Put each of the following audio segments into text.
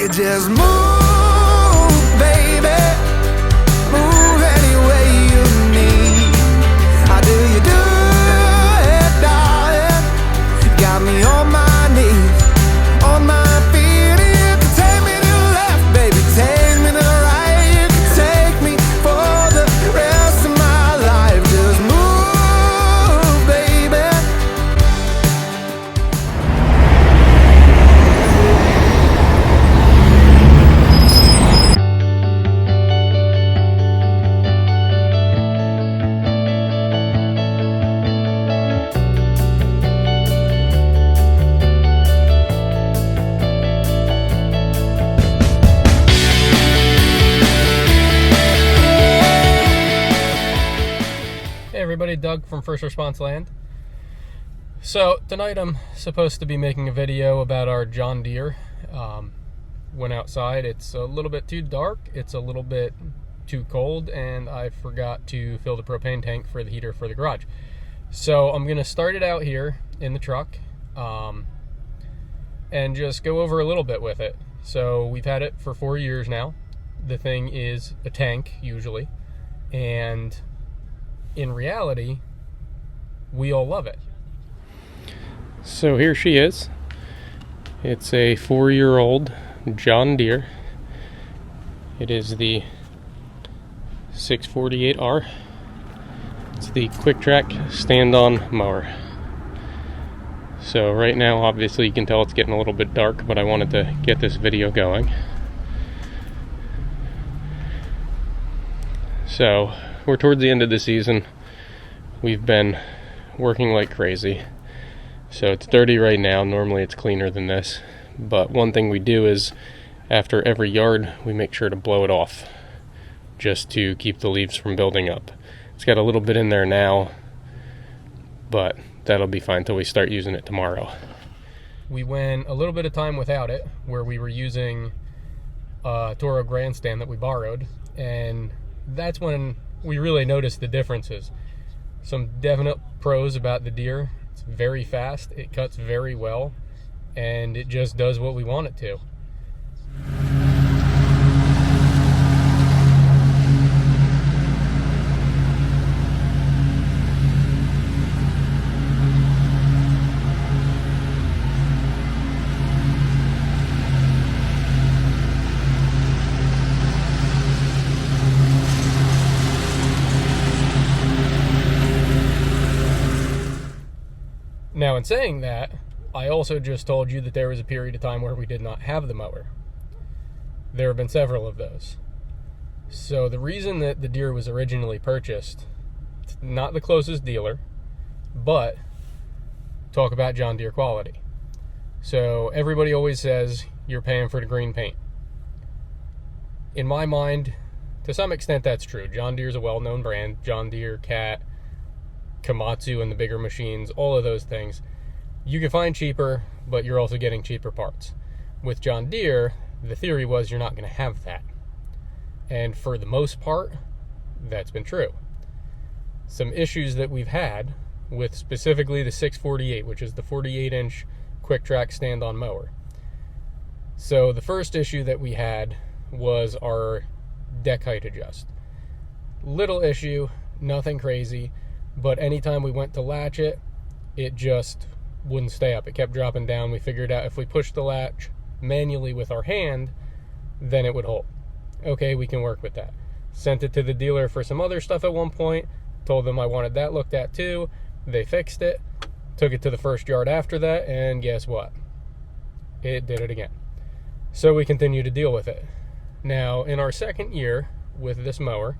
You just move, baby. Move any way you need. How do you do it, darling? Got me on my knees, on my feet. You can take me to the left, baby, take me to the right. You can take me for the rest of my life. Just move, baby. Hey everybody, Doug from First Response Land. So tonight I'm supposed to be making a video about our John Deere. Went outside, it's a little bit too dark, it's a little bit too cold, and I forgot to fill the propane tank for the heater for the garage. So I'm going to start it out here in the truck and just go over a little bit with it. So we've had it for 4 years now. The thing is a tank usually, and in reality, we all love it. So here she is. It's a 4-year-old John Deere. It is the 648R. It's the QuikTrak stand-on mower. So right now, obviously, you can tell it's getting a little bit dark, but I wanted to get this video going. So we're towards the end of the season. We've been working like crazy. So it's dirty right now. Normally it's cleaner than this. But one thing we do is after every yard, we make sure to blow it off just to keep the leaves from building up. It's got a little bit in there now, but that'll be fine until we start using it tomorrow. We went a little bit of time without it, where we were using a Toro grandstand that we borrowed, and that's when we really noticed the differences. Some definite pros about the Deere. It's very fast, it cuts very well, and it just does what we want it to. Now, in saying that, I also just told you that there was a period of time where we did not have the mower. There have been several of those. So the reason that the Deere was originally purchased, it's not the closest dealer, but talk about John Deere quality. So everybody always says you're paying for the green paint. In my mind, to some extent that's true. John Deere's a well-known brand. John Deere, Cat, Komatsu and the bigger machines, all of those things. You can find cheaper, but you're also getting cheaper parts. With John Deere, the theory was you're not going to have that. And for the most part, that's been true. Some issues that we've had with specifically the 648, which is the 48-inch QuikTrak stand-on mower. So the first issue that we had was our deck height adjust. Little issue, nothing crazy. But anytime we went to latch it, it just wouldn't stay up. It kept dropping down. We figured out if we pushed the latch manually with our hand, then it would hold. Okay, we can work with that. Sent it to the dealer for some other stuff at one point. Told them I wanted that looked at too. They fixed it. Took it to the first yard after that, and guess what? It did it again. So we continue to deal with it. Now, in our second year with this mower,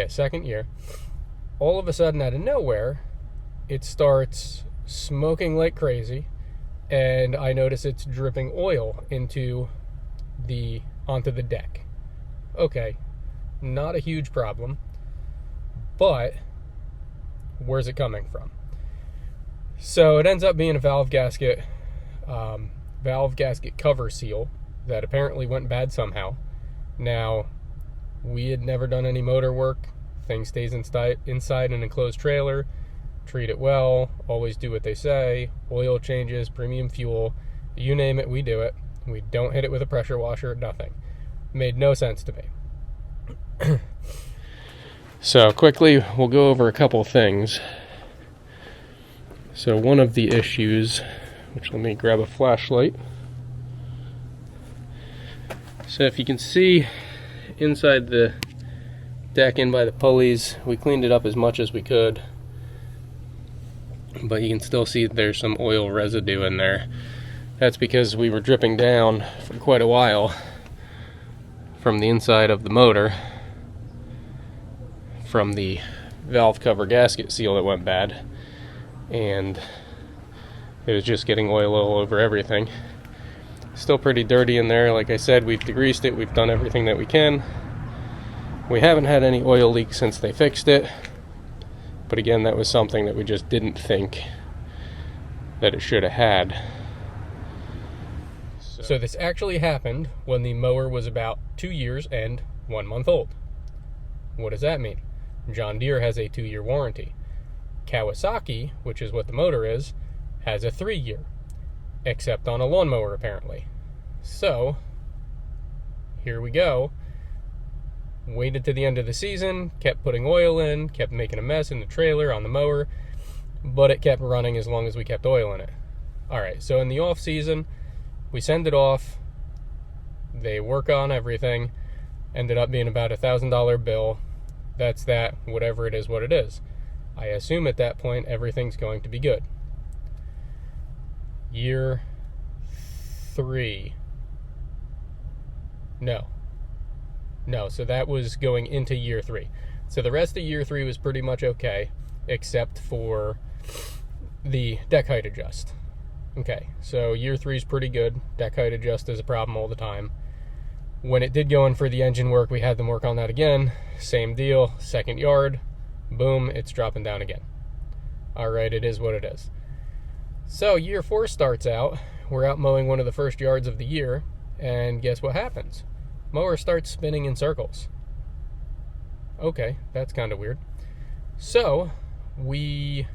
second year, all of a sudden, out of nowhere, it starts smoking like crazy, and I notice it's dripping oil onto the deck. Okay, not a huge problem, but where's it coming from? So it ends up being a valve gasket cover seal that apparently went bad somehow. Now, we had never done any motor work. Thing stays inside an enclosed trailer. Treat it well, always do what they say. Oil changes, premium fuel, you name it, we do it. We don't hit it with a pressure washer, nothing. Made no sense to me. So quickly, we'll go over a couple things. So one of the issues, which let me grab a flashlight. So if you can see inside the deck in by the pulleys, we cleaned it up as much as we could, but you can still see there's some oil residue in there. That's because we were dripping down for quite a while from the inside of the motor, from the valve cover gasket seal that went bad, and it was just getting oil all over everything. Still pretty dirty in there. Like I said, we've degreased it, we've done everything that we can. We haven't had any oil leaks since they fixed it, but again, that was something that we just didn't think that it should have had. So this actually happened when the mower was about 2 years and 1 month old. What does that mean? John Deere has a 2-year warranty. Kawasaki, which is what the motor is, has a 3-year, except on a lawnmower apparently. So, here we go. Waited to the end of the season, kept putting oil in, kept making a mess in the trailer on the mower, but it kept running as long as we kept oil in it. Alright, so in the off season, we send it off, they work on everything, ended up being about $1,000 bill. That's that, whatever it is, what it is. I assume at that point everything's going to be good. Year 3. No, so that was going into year 3. So the rest of year 3 was pretty much okay, except for the deck height adjust. Okay, so year 3 is pretty good. Deck height adjust is a problem all the time. When it did go in for the engine work, we had them work on that again. Same deal, second yard, boom, it's dropping down again. Alright, it is what it is. So year 4 starts out, we're out mowing one of the first yards of the year, and guess what happens? Mower starts spinning in circles. Okay, that's kind of weird. So, we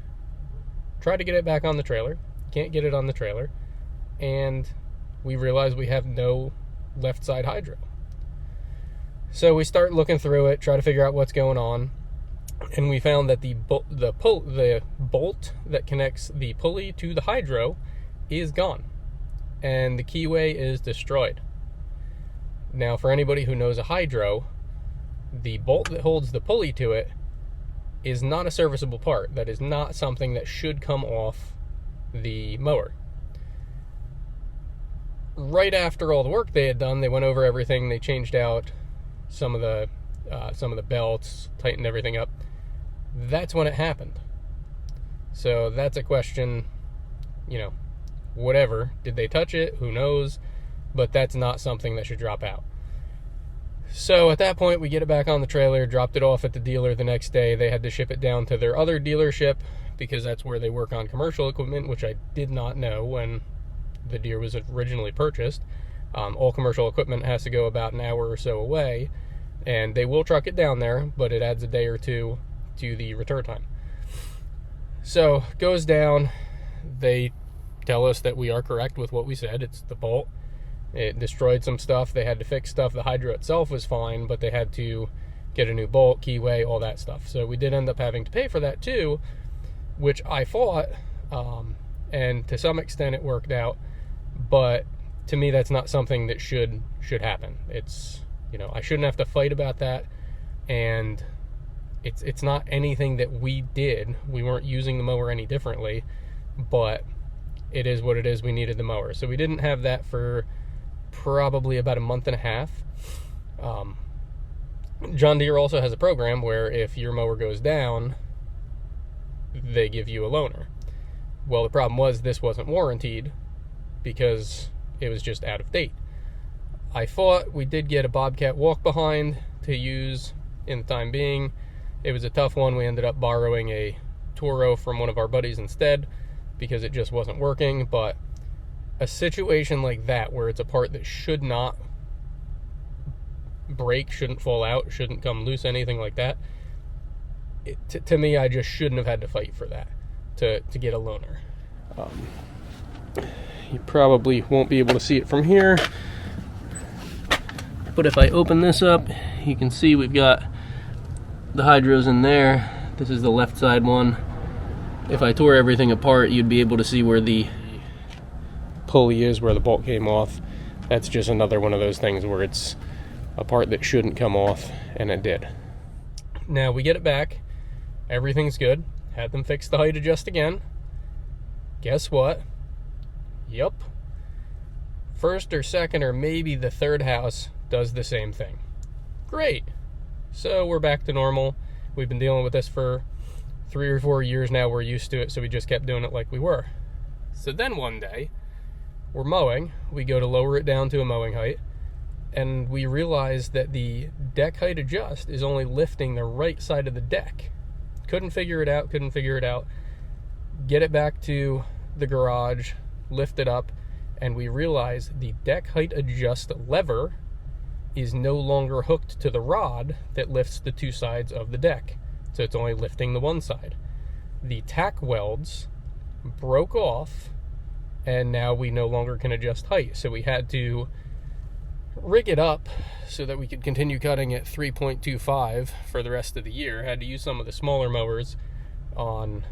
try to get it back on the trailer, can't get it on the trailer, and we realize we have no left side hydro. So we start looking through it, try to figure out what's going on, and we found that the bolt that connects the pulley to the hydro is gone, and the keyway is destroyed. Now, for anybody who knows a hydro, the bolt that holds the pulley to it is not a serviceable part. That is not something that should come off the mower. Right after all the work they had done, they went over everything, they changed out some of the belts, tightened everything up. That's when it happened. So that's a question, whatever. Did they touch it? Who knows? But that's not something that should drop out. So at that point, we get it back on the trailer, dropped it off at the dealer the next day. They had to ship it down to their other dealership because that's where they work on commercial equipment, which I did not know when the Deere was originally purchased. All commercial equipment has to go about an hour or so away, and they will truck it down there, but it adds a day or two to the return time. So goes down. They tell us that we are correct with what we said. It's the bolt. It destroyed some stuff. They had to fix stuff. The hydro itself was fine, but they had to get a new bolt, keyway, all that stuff. So we did end up having to pay for that too, which I fought, and to some extent it worked out. But to me, that's not something that should happen. It's, I shouldn't have to fight about that, and it's not anything that we did. We weren't using the mower any differently, but it is what it is. We needed the mower. So we didn't have that for probably about a month and a half. John Deere also has a program where if your mower goes down, they give you a loaner. Well, the problem was this wasn't warranted because it was just out of date. I thought we did get a Bobcat walk behind to use in the time being. It was a tough one. We ended up borrowing a Toro from one of our buddies instead because it just wasn't working. But a situation like that where it's a part that should not break, shouldn't fall out, shouldn't come loose, anything like that, to me, I just shouldn't have had to fight for that to get a loaner. You probably won't be able to see it from here, but if I open this up, you can see we've got the hydros in there. This is the left side one. If I tore everything apart, you'd be able to see where the pulley is, where the bolt came off. That's just another one of those things where it's a part that shouldn't come off, and it did. Now we get it back, everything's good. Had them fix the height adjust again. Guess what? Yep. First or second or maybe the third house does the same thing. Great. So we're back to normal. We've been dealing with this for 3 or 4 years now. We're used to it, so we just kept doing it like we were. So then one day, we're mowing. We go to lower it down to a mowing height, and we realize that the deck height adjust is only lifting the right side of the deck. Couldn't figure it out. Get it back to the garage, lift it up, and we realize the deck height adjust lever is no longer hooked to the rod that lifts the 2 sides of the deck. So it's only lifting the one side. The tack welds broke off, and now we no longer can adjust height. So we had to rig it up so that we could continue cutting at 3.25 for the rest of the year. Had to use some of the smaller mowers on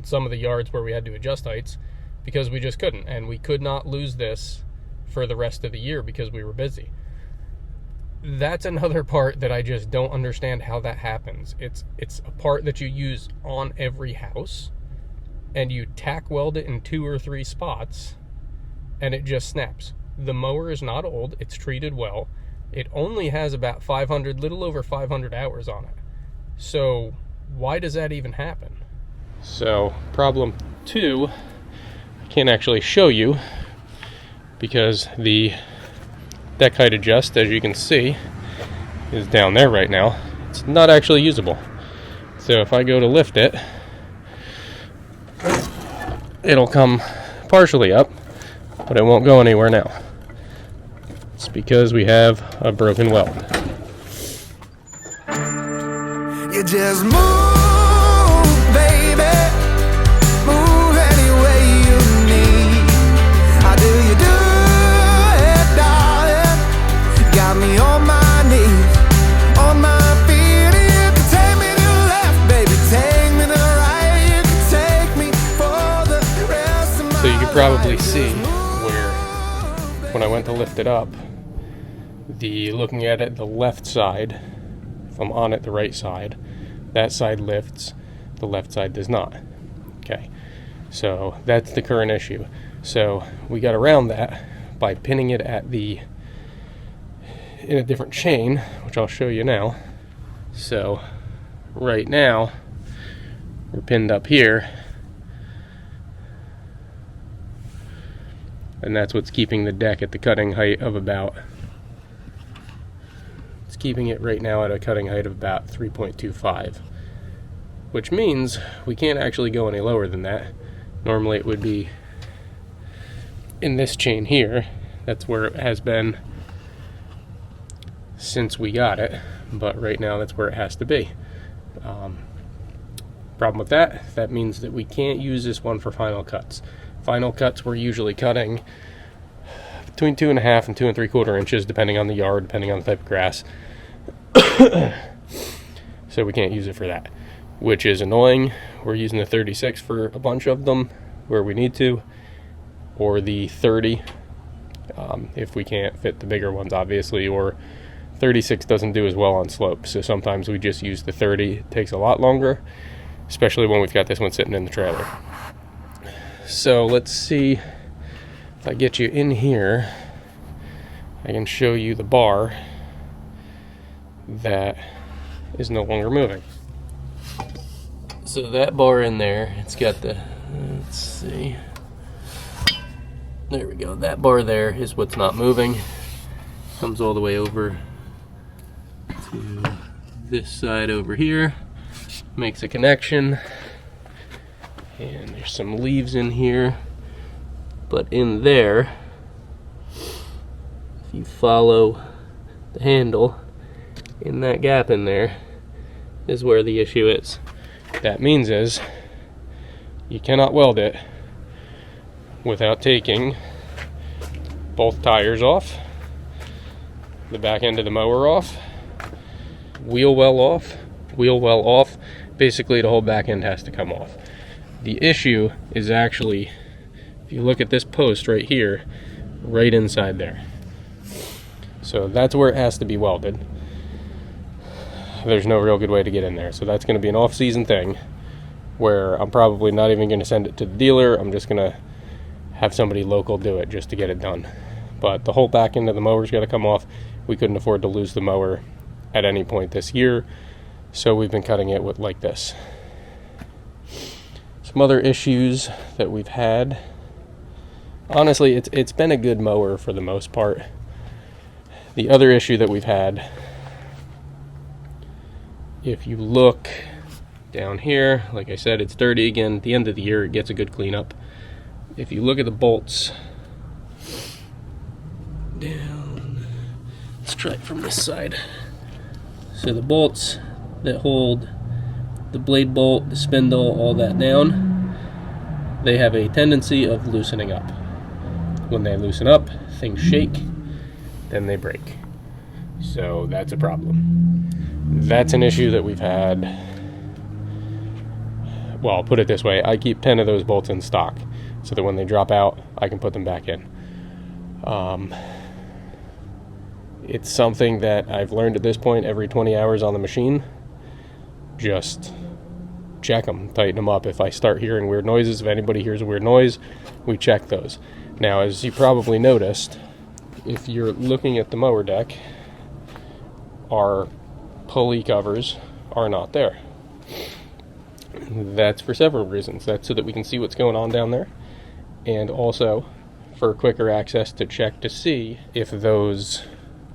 some of the yards where we had to adjust heights because we just couldn't, and we could not lose this for the rest of the year because we were busy. That's another part that I just don't understand how that happens. It's a part that you use on every house, and you tack weld it in 2 or 3 spots, and it just snaps. The mower is not old, it's treated well. It only has about little over 500 hours on it. So why does that even happen? So problem 2, I can't actually show you because the deck height adjust, as you can see, is down there right now. It's not actually usable. So if I go to lift it, it'll come partially up, but it won't go anywhere now. It's because we have a broken weld. You just move, baby. Move any way you need. How do you do it, darling? Got me on my knees, on my feet. You can take me to the left, baby. Take me to the right. You can take me for the rest of my life. So you can probably see where, when I went to lift it up, looking at it, the left side, if I'm on it the right side, that side lifts, the left side does not. Okay, so that's the current issue. So we got around that by pinning it in a different chain, which I'll show you now. So right now we're pinned up here, and that's what's keeping the deck at the cutting height of about, it's keeping it right now at a cutting height of about 3.25, which means we can't actually go any lower than that. Normally it would be in this chain here. That's where it has been since we got it, but right now that's where it has to be. Problem with that means that we can't use this one for final cuts. Final cuts, we're usually cutting between 2.5 and 2 3/4 inches, depending on the yard, depending on the type of grass. So we can't use it for that, which is annoying. We're using the 36 for a bunch of them where we need to, or the 30 if we can't fit the bigger ones, obviously, or 36 doesn't do as well on slope, so sometimes we just use the 30. It takes a lot longer, especially when we've got this one sitting in the trailer. So let's see if I get you in here, I can show you the bar that is no longer moving. So that bar in there, it's got the, let's see, there we go, that bar there is what's not moving. Comes all the way over to this side over here, makes a connection, and there's some leaves in here, but in there, if you follow the handle, in that gap in there is where the issue is. That means is you cannot weld it without taking both tires off, the back end of the mower off, wheel well off. Basically, the whole back end has to come off. The issue is actually, if you look at this post right here, right inside there. So that's where it has to be welded. There's no real good way to get in there. So that's going to be an off-season thing where I'm probably not even going to send it to the dealer. I'm just going to have somebody local do it just to get it done. But the whole back end of the mower's got to come off. We couldn't afford to lose the mower at any point this year, so we've been cutting it with like this. Some other issues that we've had. Honestly, it's been a good mower for the most part. The other issue that we've had, if you look down here, like I said, it's dirty again. At the end of the year, it gets a good cleanup. If you look at the bolts down, let's try it from this side. So the bolts that hold the blade bolt, the spindle, all that down, they have a tendency of loosening up. When they loosen up, things shake, then they break. So that's a problem. That's an issue that we've had. Well, I'll put it this way, I keep 10 of those bolts in stock so that when they drop out, I can put them back in. It's something that I've learned at this point every 20 hours on the machine. Just check them, tighten them up. If I start hearing weird noises, if anybody hears a weird noise, we check those. Now, as you probably noticed, if you're looking at the mower deck, our pulley covers are not there. That's for several reasons. That's so that we can see what's going on down there, and also for quicker access to check to see if those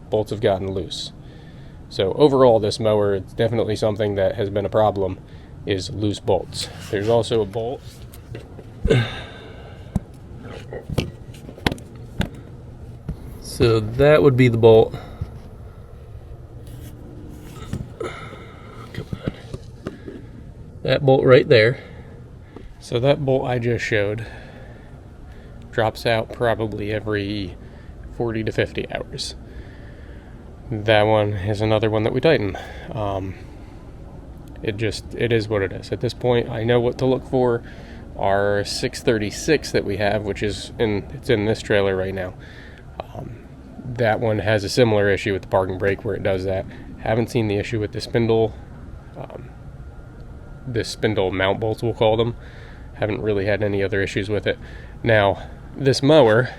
bolts have gotten loose. So overall, this mower, it's definitely something that has been a problem, is loose bolts. There's also a bolt so that would be the bolt. Come on. That bolt right there. So that bolt I just showed drops out probably every 40 to 50 hours. That one is another one that we tighten. It is what it is. At this point, I know what to look for. Our 636 that we have, which is it's in this trailer right now. That one has a similar issue with the parking brake where it does that. Haven't seen the issue with the spindle mount bolts, we'll call them. Haven't really had any other issues with it. Now, this mower,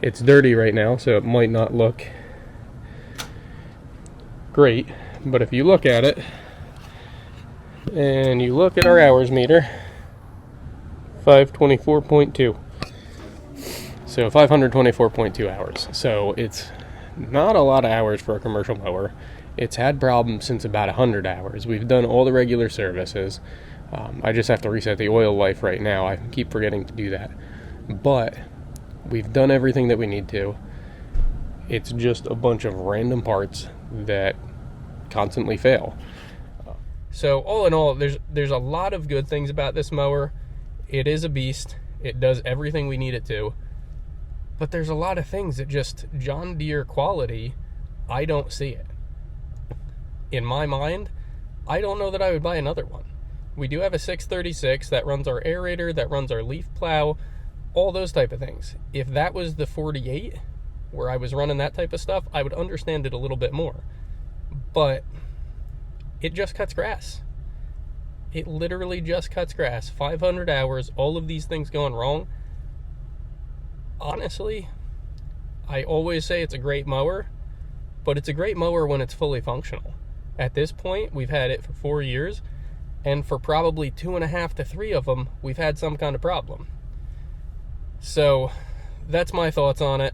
it's dirty right now, so it might not look great, but if you look at it and you look at our hours meter, 524.2. So 524.2 hours. So it's not a lot of hours for a commercial mower. It's had problems since about 100 hours. We've done all the regular services. I just have to reset the oil life right now. I keep forgetting to do that. But we've done everything that we need to. It's just a bunch of random parts that constantly fail. So all in all, there's a lot of good things about this mower. It is a beast. It does everything we need it to. But there's a lot of things that just John Deere quality, I don't see it. In my mind, I don't know that I would buy another one. We do have a 636 that runs our aerator, that runs our leaf plow, all those type of things. If that was the 48, where I was running that type of stuff, I would understand it a little bit more. But it just cuts grass. It literally just cuts grass. 500 hours, all of these things going wrong. Honestly, I always say it's a great mower, but it's a great mower when it's fully functional. At this point, we've had it for 4 years, and for probably 2.5 to 3 of them, we've had some kind of problem. So that's my thoughts on it.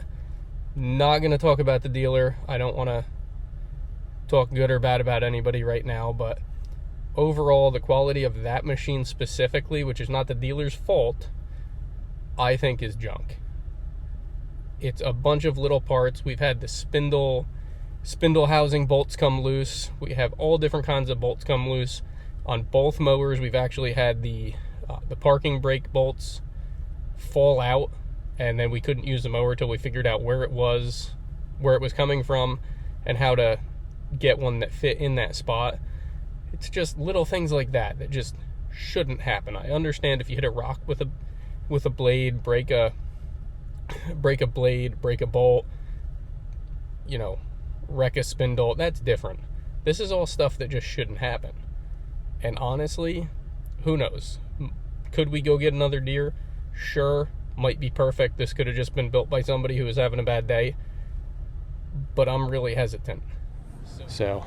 Not going to talk about the dealer. I don't want to talk good or bad about anybody right now, but overall, the quality of that machine specifically, which is not the dealer's fault, I think is junk. It's a bunch of little parts. We've had the spindle housing bolts come loose. We have all different kinds of bolts come loose. On both mowers, we've actually had the parking brake bolts fall out, and then we couldn't use the mower till we figured out where it was coming from and how to get one that fit in that spot. It's just little things like that that just shouldn't happen. I understand if you hit a rock with a blade, break a blade, break a bolt, you know, wreck a spindle, that's different. This is all stuff that just shouldn't happen. And honestly, who knows? Could we go get another Deere? Sure, might be perfect. This could have just been built by somebody who was having a bad day. But I'm really hesitant. So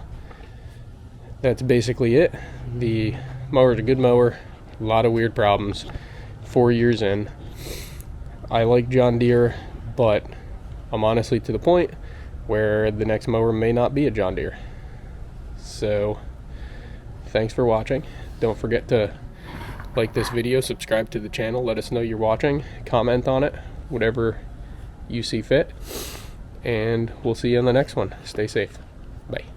that's basically it. The mower's a good mower. A lot of weird problems. 4 years in. I like John Deere, but I'm honestly to the point where the next mower may not be a John Deere. So thanks for watching. Don't forget to like this video, subscribe to the channel, let us know you're watching, comment on it, whatever you see fit, and we'll see you on the next one. Stay safe. Bye.